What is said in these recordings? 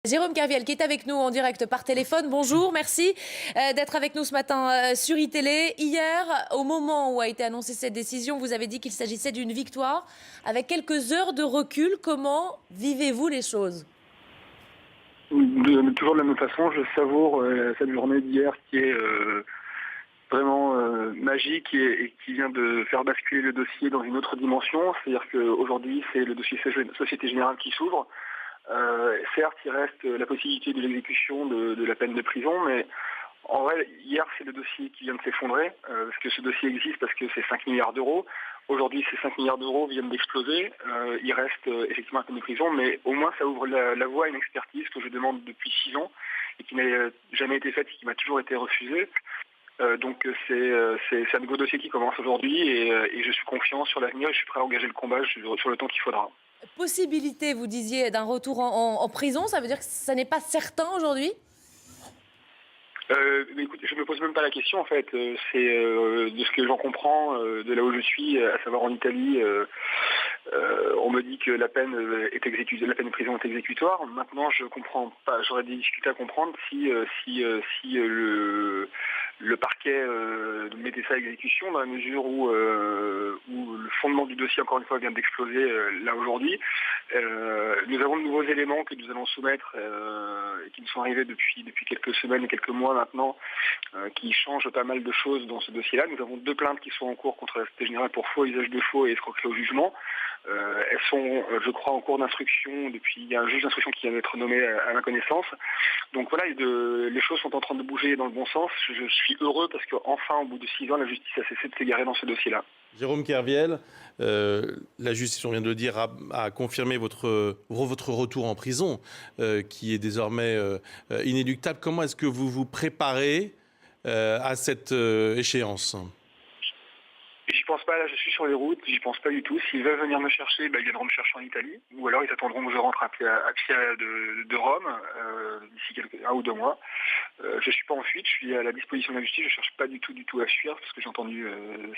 Jérôme Kerviel qui est avec nous en direct par téléphone. Bonjour, merci d'être avec nous ce matin sur iTélé. Hier, au moment où a été annoncée cette décision, vous avez dit qu'il s'agissait d'une victoire. Avec quelques heures de recul, comment vivez-vous les choses ? Toujours de la même façon, je savoure cette journée d'hier qui est vraiment magique et qui vient de faire basculer le dossier dans une autre dimension. C'est-à-dire qu'aujourd'hui, c'est le dossier Société Générale qui s'ouvre. Certes, il reste la possibilité de l'exécution de la peine de prison, mais en vrai, hier, c'est le dossier qui vient de s'effondrer, parce que ce dossier existe parce que c'est 5 milliards d'euros. Aujourd'hui, ces 5 milliards d'euros viennent d'exploser. Il reste effectivement la peine de prison, mais au moins ça ouvre la voie à une expertise que je demande depuis 6 ans et qui n'a jamais été faite et qui m'a toujours été refusée. Donc c'est un nouveau dossier qui commence aujourd'hui et je suis confiant sur l'avenir et je suis prêt à engager le combat sur le temps qu'il faudra. Possibilité, vous disiez, d'un retour en prison, ça veut dire que ça n'est pas certain aujourd'hui ? Mais écoute, je me pose même pas la question en fait. C'est de ce que j'en comprends, de là où je suis, à savoir en Italie, on me dit que la peine est exécutée, la peine de prison est exécutoire. Maintenant, je comprends pas. J'aurais des difficultés à comprendre si le parquet mettait ça à exécution dans la mesure où le fondement du dossier, encore une fois, vient d'exploser là aujourd'hui. Nous avons de nouveaux éléments que nous allons soumettre et qui nous sont arrivés depuis quelques semaines et quelques mois maintenant, qui changent pas mal de choses dans ce dossier-là. Nous avons 2 plaintes qui sont en cours contre la Société Générale pour faux usage de faux et escroquerie au jugement. Elles sont, je crois, en cours d'instruction. Il y a un juge d'instruction qui vient d'être nommé à ma connaissance. Donc voilà, les choses sont en train de bouger dans le bon sens. Je suis heureux parce qu'enfin, au bout de 6 ans, la justice a cessé de s'égarer dans ce dossier-là. Jérôme Kerviel, la justice, on vient de le dire, a confirmé votre retour en prison, qui est désormais inéluctable. Comment est-ce que vous vous préparez à cette échéance ? J'y pense pas, là je suis sur les routes, j'y pense pas du tout. S'ils veulent venir me chercher, ils viendront me chercher en Italie. Ou alors ils attendront que je rentre à pied de Rome, d'ici 1 ou 2 mois. Je suis pas en fuite, je suis à la disposition de la justice, je cherche pas du tout à fuir, parce que j'ai entendu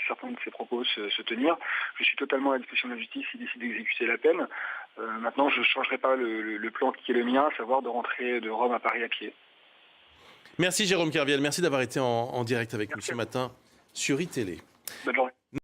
certains de ses propos se tenir. Je suis totalement à la disposition de la justice s'ils décident d'exécuter la peine. Maintenant je ne changerai pas le plan qui est le mien, à savoir de rentrer de Rome à Paris à pied. Merci Jérôme Kerviel, merci d'avoir été en direct avec nous ce matin sur iTélé. Bonne journée.